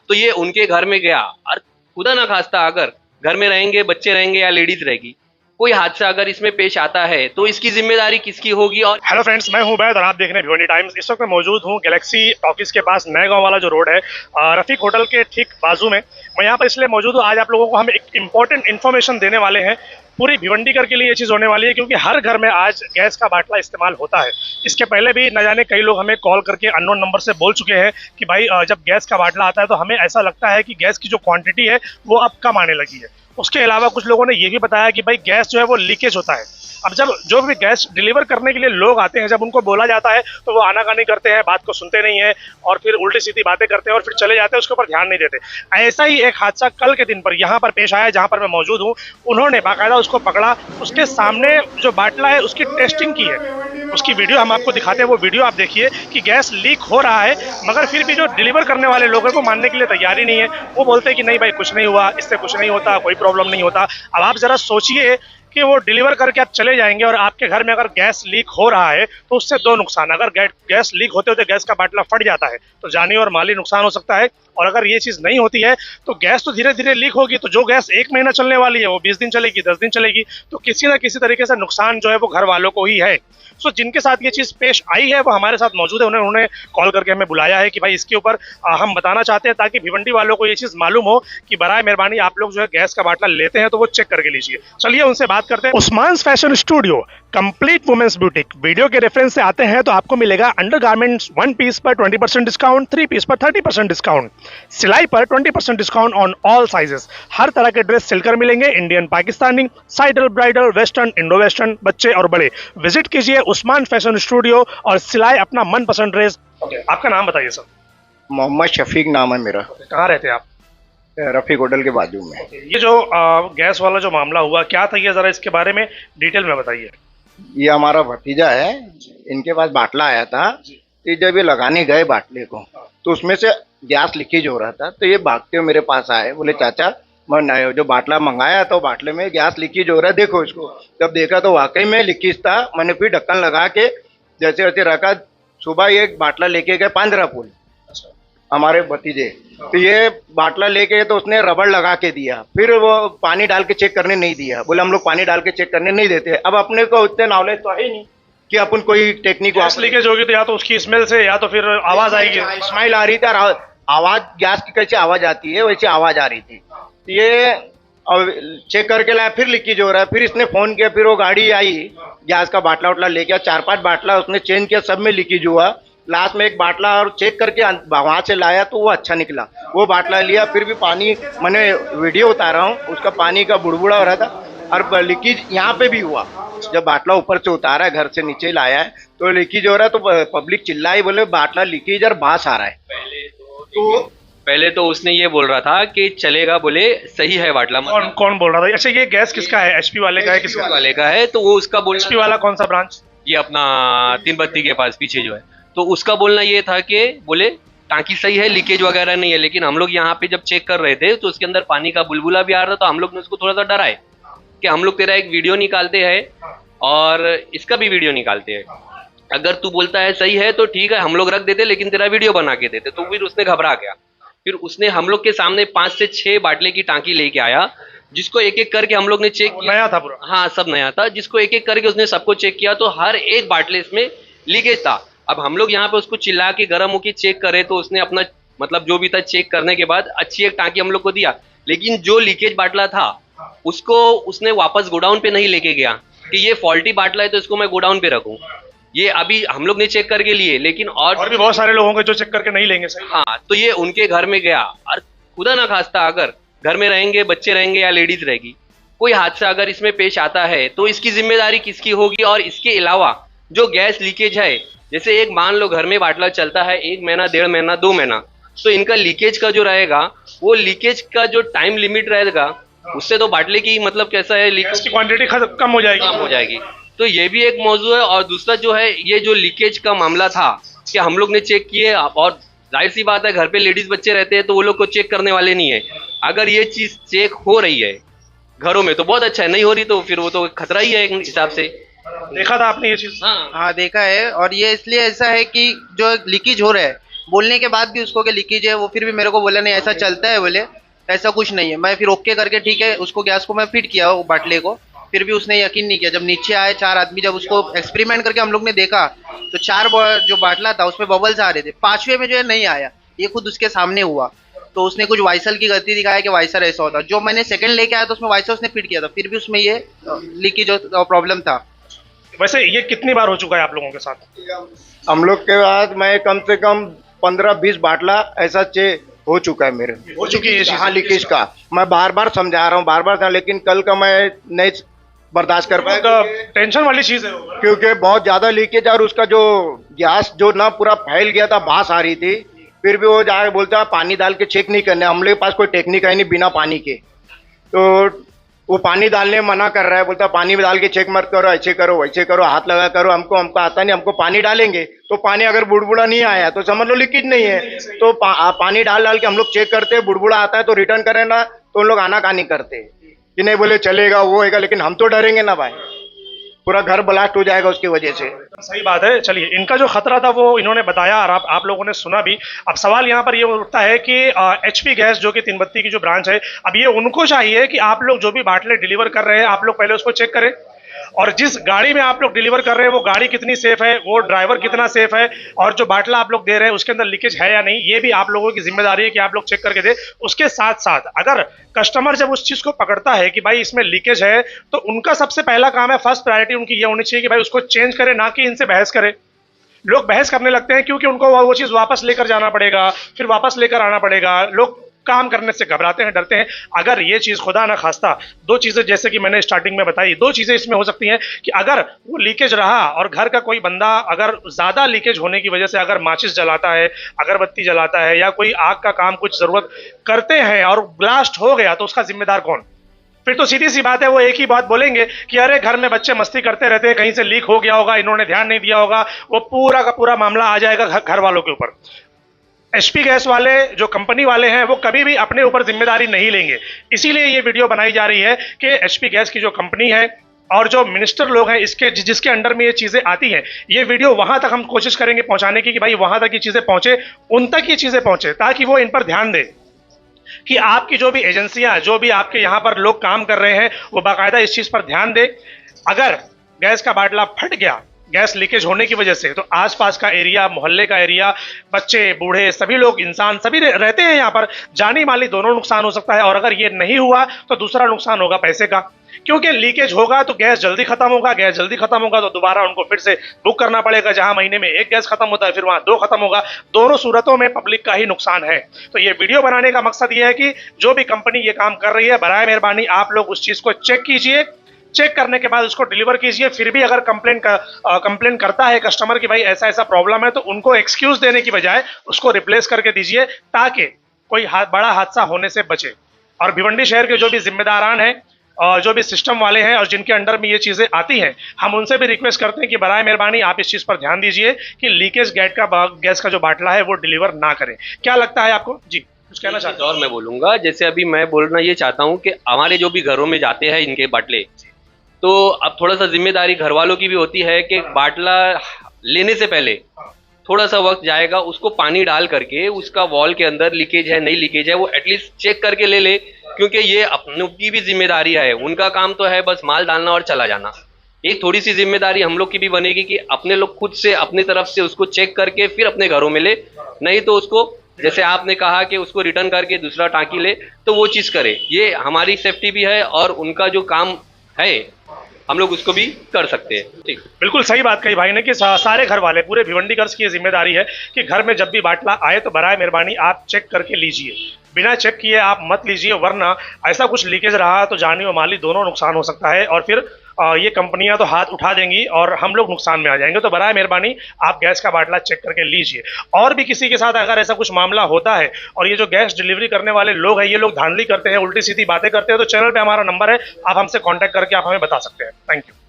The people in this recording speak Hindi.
तो ये उनके घर में गया और खुदा ना खास्ता अगर घर में रहेंगे, बच्चे रहेंगे या लेडीज रहेगी, कोई हादसा अगर इसमें पेश आता है तो इसकी जिम्मेदारी किसकी होगी। और हेलो फ्रेंड्स, मैं हूं बैद और आप देख रहे हैं भिवंडी टाइम्स। इस वक्त मैं मौजूद हूं गैलेक्सी टॉकीज के पास, नए गांव वाला जो रोड है, रफीक होटल के ठीक बाजू में। मैं यहां पर इसलिए मौजूद हूं, आज आप लोगों को हम एक इंपॉर्टेंट इन्फॉर्मेशन देने वाले हैं। पूरी भिवंडीकर के लिए ये चीज़ होने वाली है, क्योंकि हर घर में आज गैस का बाटला इस्तेमाल होता है। इसके पहले भी न जाने कई लोग हमें कॉल करके अननोन नंबर से बोल चुके हैं कि भाई जब गैस का बाटला आता है तो हमें ऐसा लगता है कि गैस की जो क्वांटिटी है वो अब कम आने लगी है। उसके अलावा कुछ लोगों ने ये भी बताया कि भाई गैस जो है वो लीकेज होता है। अब जब जो भी गैस डिलीवर करने के लिए लोग आते हैं, जब उनको बोला जाता है तो वो आनाकानी करते हैं, बात को सुनते नहीं है और फिर उल्टी सीधी बातें करते हैं और फिर चले जाते हैं, उसके ऊपर ध्यान नहीं देते। ऐसा ही एक हादसा कल के दिन पर यहाँ पर पेश आया, जहाँ पर मैं मौजूद हूँ। उन्होंने बाकायदा उसको पकड़ा, उसके सामने जो बाटला है उसकी टेस्टिंग की है। उसकी वीडियो हम आपको दिखाते हैं, वो वीडियो आप देखिए कि गैस लीक हो रहा है, मगर फिर भी जो डिलीवर करने वाले लोग हैं वो मानने के लिए तैयार ही नहीं है। वो बोलते हैं कि नहीं भाई कुछ नहीं हुआ, इससे कुछ नहीं होता, कोई प्रॉब्लम नहीं होता। अब आप जरा सोचिए कि वो डिलीवर करके आप चले जाएंगे और आपके घर में अगर गैस लीक हो रहा है तो उससे दो नुकसान। अगर गैस लीक होते होते गैस का बाटला फट जाता है तो जानी और माली नुकसान हो सकता है, और अगर ये चीज़ नहीं होती है तो गैस तो धीरे धीरे लीक होगी, तो जो गैस 1 महीना चलने वाली है वो 20 दिन चलेगी, 10 दिन चलेगी। तो किसी ना किसी तरीके से नुकसान जो है वो घर वालों को ही है। सो जिनके साथ ये चीज़ पेश आई है वो हमारे साथ मौजूद है। उन्होंने कॉल करके हमें बुलाया है कि भाई इसके ऊपर हम बताना चाहते हैं, ताकि भिवंडी वालों को ये चीज़ मालूम हो कि बराए मेहरबानी आप लोग जो है गैस का बाटला लेते हैं तो वो चेक करके लीजिए। चलिए उनसे बात करते हैं। Usman fashion studio, complete women's boutique. Video के रेफरेंस से आते हैं तो आपको मिलेगा अंडरगारमेंट्स 1 पीस पर 20% डिस्काउंट, 3 पीस पर 30% डिस्काउंट, सिलाई पर 20% डिस्काउंट ऑन ऑल साइजेस। हर तरह के ड्रेस सिलकर मिलेंगे, इंडियन, पाकिस्तानी, साइडल, ब्राइडल, वेस्टर्न, इंडो वेस्टर्न, बच्चे और बड़े। विजिट कीजिए उस्मान फैशन स्टूडियो और सिलाई अपना मनपसंद ड्रेस। आपका नाम बताइए सर। मोहम्मद शफीक नाम है मेरा। कहाँ रहते हैं आप? रफीक होटल के बाजू में। ये जो गैस वाला जो मामला हुआ, क्या था ये, जरा इसके बारे में डिटेल में बताइए। ये हमारा भतीजा है, इनके पास बाटला आया था। तो जब ये लगाने गए बाटले को तो उसमें से गैस लीकेज हो रहा था, तो ये भागते हुए मेरे पास आए, बोले चाचा मैं जो बाटला मंगाया तो बाटले में गैस लीकेज हो रहा है, देखो इसको। जब देखा तो वाकई में लीकेज था। मैंने फिर ढक्कन लगा के जैसे वैसे रखा। सुबह एक बाटला लेके गए पांजरापुर हमारे भतीजे, तो ये बाटला लेके तो उसने रबड़ लगा के दिया, फिर वो पानी डाल के चेक करने नहीं दिया। बोले हम लोग पानी डाल के चेक करने नहीं देते। अब अपने को उतने नॉलेज तो है ही नहीं कि अपन कोई टेक्निक गैस लीकेज होगी तो या तो उसकी स्मेल से या तो फिर आवाज आएगी। स्माइल आ रही थी और आवाज गैस की कैसे आवाज आती है वैसे आवाज आ रही थी। तो ये अब चेक करके लाया, फिर लीकेज हो रहा है। फिर इसने फोन किया, फिर वो गाड़ी आई, गैस का बाटला उटला ले गया। 4-5 बाटला उसने चेंज किया, सब में लीकेज हुआ। लास्ट में एक बाटला और चेक करके वहां से लाया तो वो अच्छा निकला, वो बाटला लिया। फिर भी पानी, मैंने वीडियो उतारा हूँ, उसका पानी का बुड़बुड़ा हो रहा था और लीकेज यहाँ पे भी हुआ। जब बाटला ऊपर से उतारा है, घर से नीचे लाया है तो लीकेज हो रहा है, तो पब्लिक चिल्लाई, बोले बाटला लीकेज और बास आ रहा है। पहले तो उसने ये बोल रहा था कि चलेगा, बोले सही है बाटला। कौन बोल रहा था? अच्छा, ये गैस किसका है? एचपी वाले का है? किसका वाले का है? तो वो उसका बोल, एचपी वाला कौन सा ब्रांच? ये अपना 3 बत्ती के पास पीछे जो है। तो उसका बोलना ये था कि बोले टांकी सही है, लीकेज वगैरह नहीं है। लेकिन हम लोग यहाँ पे जब चेक कर रहे थे तो उसके अंदर पानी का बुलबुला भी आ रहा था। तो हम लोग ने उसको थोड़ा सा डराए कि हम लोग तेरा एक वीडियो निकालते हैं और इसका भी वीडियो निकालते हैं, अगर तू बोलता है सही है तो ठीक है, हम लोग रख देते, लेकिन तेरा वीडियो बना के देते। तो फिर उसने घबरा गया। फिर उसने हम लोग के सामने 5 से 6 बाटले की टांकी लेके आया, जिसको एक एक करके हम लोग ने चेक किया। नया था पूरा? हाँ, सब नया था। जिसको एक एक करके उसने सबको चेक किया तो हर एक बाटले इसमें लीकेज था। अब हम लोग यहाँ पे उसको चिल्ला के गर्म होके चेक करे तो उसने अपना मतलब जो भी था चेक करने के बाद अच्छी एक टांकी हम लोग को दिया। लेकिन जो लीकेज बाटला था उसको उसने वापस गोडाउन पे नहीं लेके गया कि ये फॉल्टी बाटला है तो इसको मैं गोडाउन पे रखूं। ये अभी हम लोग ने चेक करके लिए, लेकिन और भी बहुत सारे लोगों के जो चेक करके नहीं लेंगे। सही। हाँ, तो ये उनके घर में गया और खुदा ना खास्ता अगर घर में रहेंगे, बच्चे रहेंगे या लेडीज रहेगी, कोई हादसा अगर इसमें पेश आता है तो इसकी जिम्मेदारी किसकी होगी। और इसके अलावा जो गैस लीकेज है, जैसे एक मान लो घर में बाटला चलता है 1 महीना, 1.5 महीना, 2 महीना, तो इनका लीकेज का जो रहेगा वो लीकेज का जो टाइम लिमिट रहेगा उससे तो बाटले की मतलब कैसा है, गैस की क्वांटिटी कम हो जाएगी। तो ये भी एक मौजू है। और दूसरा जो है, ये जो लीकेज का मामला था कि हम लोग ने चेक किए, और जाहिर सी बात है घर पे लेडीज बच्चे रहते हैं तो वो लोग को चेक करने वाले नहीं है। अगर ये चीज चेक हो रही है घरों में तो बहुत अच्छा है, नहीं हो रही तो फिर वो तो खतरा ही है एक हिसाब से। देखा था आपने ये चीज? हाँ देखा है। और ये इसलिए ऐसा है कि जो लीकेज हो रहा है बोलने के बाद भी उसको कि लीकेज है, वो फिर भी मेरे को बोला नहीं ऐसा चलता है, बोले ऐसा कुछ नहीं है। मैं फिर ओके करके ठीक है उसको गैस को मैं फिट किया वो बाटले को, फिर भी उसने यकीन नहीं किया। जब नीचे आए 4 आदमी, जब उसको एक्सपेरिमेंट करके हम लोग ने देखा तो 4 जो बाटला था उसमें बबल्स आ रहे थे, 5वें में जो है नहीं आया। ये खुद उसके सामने हुआ, तो उसने कुछ वाइसल की गलती दिखाया कि वाइसर ऐसा होता। जो मैंने सेकंड लेके आया तो उसमें वाइसर उसने फिट किया था, फिर भी उसमें ये लीकेज प्रॉब्लम था। वैसे ये कितनी बार हो चुका है आप लोगों के साथ? हम लोग के बाद मैं कम से कम 15-20 बाटला ऐसा हो चुका है मेरे। हो चुकी है ये चीज़? हाँ, लीकेज का मैं बार बार समझा रहा हूँ, बार बार, लेकिन कल का मैं नहीं बर्दाश्त कर पाया टेंशन वाली चीज है वो। क्योंकि बहुत ज्यादा लीकेज और उसका जो गैस जो ना पूरा फैल गया था, बांस आ रही थी। फिर भी वो जाके बोलता है पानी डाल के चेक नहीं करने, हम लोग के पास कोई टेक्निक है नहीं बिना पानी के। तो वो पानी डालने मना कर रहा है, बोलता पानी में डाल के चेक मत करो, ऐसे करो वैसे करो, हाथ लगा करो, हमको आता नहीं, हमको पानी डालेंगे तो पानी अगर बुड़बुड़ा नहीं आया तो समझ लो लीकेज नहीं है। तो पानी डाल के हम लोग चेक करते हैं, बुड़बुड़ा आता है तो रिटर्न करें ना, तो उन लोग आनाकानी करते कि नहीं बोले चलेगा वो होगा, लेकिन हम तो डरेंगे ना भाई, पूरा घर ब्लास्ट हो जाएगा उसकी वजह से। सही बात है। चलिए, इनका जो खतरा था वो इन्होंने बताया और आप लोगों ने सुना भी। अब सवाल यहाँ पर ये उठता है कि एचपी गैस जो कि तीनबत्ती की जो ब्रांच है, अब ये उनको चाहिए कि आप लोग जो भी बाटले डिलीवर कर रहे हैं आप लोग पहले उसको चेक करें, और जिस गाड़ी में आप लोग डिलीवर कर रहे हैं वो गाड़ी कितनी सेफ है, वो ड्राइवर कितना सेफ है, और जो बाटला आप लोग दे रहे हैं उसके अंदर लीकेज है या नहीं, ये भी आप लोगों की जिम्मेदारी है कि आप लोग चेक करके दे। उसके साथ साथ अगर कस्टमर जब उस चीज को पकड़ता है कि भाई इसमें लीकेज है, तो उनका सबसे पहला काम है, फर्स्ट प्रायोरिटी उनकी ये होनी चाहिए कि भाई उसको चेंज करे, ना कि इनसे बहस करे। लोग बहस करने लगते हैं क्योंकि उनको वो चीज वापस लेकर जाना पड़ेगा, फिर वापस लेकर आना पड़ेगा। लोग काम करने से घबराते हैं, डरते हैं। अगर ये चीज खुदा ना खास्ता, 2 चीजें जैसे कि मैंने स्टार्टिंग में बताई, 2 चीजें इसमें हो सकती हैं कि अगर वो लीकेज रहा और घर का कोई बंदा अगर ज्यादा लीकेज होने की वजह से अगर माचिस जलाता है, अगरबत्ती जलाता है, या कोई आग का काम कुछ जरूरत करते हैं और ब्लास्ट हो गया, तो उसका जिम्मेदार कौन? फिर तो सीधी सी बात है, वो एक ही बात बोलेंगे कि अरे घर में बच्चे मस्ती करते रहते हैं, कहीं से लीक हो गया होगा, इन्होंने ध्यान नहीं दिया होगा। वो पूरा का पूरा मामला आ जाएगा घर वालों के ऊपर। एचपी गैस वाले जो कंपनी वाले हैं वो कभी भी अपने ऊपर जिम्मेदारी नहीं लेंगे। इसीलिए ये वीडियो बनाई जा रही है कि एचपी गैस की जो कंपनी है और जो मिनिस्टर लोग हैं इसके जिसके अंडर में ये चीजें आती हैं, ये वीडियो वहां तक हम कोशिश करेंगे पहुंचाने की कि भाई वहां तक ये चीजें पहुंचे, उन तक ये चीजें पहुंचे, ताकि वो इन पर ध्यान दें कि आपकी जो भी एजेंसियां, जो भी आपके यहाँ पर लोग काम कर रहे हैं, वो बाकायदा इस चीज पर ध्यान दें। अगर गैस का बाटला फट गया गैस लीकेज होने की वजह से, तो आसपास का एरिया, मोहल्ले का एरिया, बच्चे बूढ़े सभी लोग, इंसान सभी रहते हैं यहाँ पर, जानी माली दोनों नुकसान हो सकता है। और अगर ये नहीं हुआ तो दूसरा नुकसान होगा पैसे का, क्योंकि लीकेज होगा तो गैस जल्दी खत्म होगा, गैस जल्दी खत्म होगा तो दोबारा उनको फिर से बुक करना पड़ेगा। जहां महीने में 1 गैस खत्म होता है फिर वहां 2 खत्म होगा। दोनों सूरतों में पब्लिक का ही नुकसान है। तो ये वीडियो बनाने का मकसद ये है कि जो भी कंपनी ये काम कर रही है, बराए मेहरबानी आप लोग उस चीज को चेक कीजिए, चेक करने के बाद उसको डिलीवर कीजिए। फिर भी अगर कंप्लेन करता है कस्टमर कि भाई ऐसा ऐसा प्रॉब्लम है, तो उनको एक्सक्यूज देने की बजाय उसको रिप्लेस करके दीजिए, ताकि कोई बड़ा हादसा होने से बचे। और भिवंडी शहर के जो भी जिम्मेदारान हैं और जो भी सिस्टम वाले हैं और जिनके अंडर में ये चीजें आती हैं, हम उनसे भी रिक्वेस्ट करते हैं कि बराए मेहरबानी आप इस चीज पर ध्यान दीजिए कि लीकेज गैस का जो बाटला है वो डिलीवर ना करें। क्या लगता है आपको? जी कुछ कहना चाहते हैं? और मैं बोलूंगा, जैसे अभी मैं बोलना ये चाहता हूँ कि हमारे जो भी घरों में जाते हैं इनके बाटले, तो अब थोड़ा सा जिम्मेदारी घर वालों की भी होती है कि बाटला लेने से पहले थोड़ा सा वक्त जाएगा, उसको पानी डाल करके उसका वॉल के अंदर लीकेज है नहीं लीकेज है वो एटलीस्ट चेक करके ले, क्योंकि ये अपनों की भी जिम्मेदारी है। उनका काम तो है बस माल डालना और चला जाना। एक थोड़ी सी जिम्मेदारी हम लोग की भी बनेगी कि अपने लोग खुद से अपनी तरफ से उसको चेक करके फिर अपने घरों में ले, नहीं तो उसको जैसे आपने कहा कि उसको रिटर्न करके दूसरा टांकी ले, तो वो चीज़ करे। ये हमारी सेफ्टी भी है और उनका जो काम है हम लोग उसको भी कर सकते हैं। ठीक, बिल्कुल सही बात कही भाई ने कि सारे घर वाले, पूरे भिवंडीगर्स की ये जिम्मेदारी है कि घर में जब भी बाटला आए तो बराए मेहरबानी आप चेक करके लीजिए, बिना चेक किए आप मत लीजिए, वरना ऐसा कुछ लीकेज रहा तो जानी और माली दोनों नुकसान हो सकता है, और फिर ये कंपनियां तो हाथ उठा देंगी और हम लोग नुकसान में आ जाएंगे। तो बराए मेहरबानी आप गैस का बाटला चेक करके लीजिए। और भी किसी के साथ अगर ऐसा कुछ मामला होता है और ये जो गैस डिलीवरी करने वाले लोग हैं ये लोग धांधली करते हैं, उल्टी सीधी बातें करते हैं, तो चैनल पे हमारा नंबर है, आप हमसे कांटेक्ट करके आप हमें बता सकते हैं। Thank you.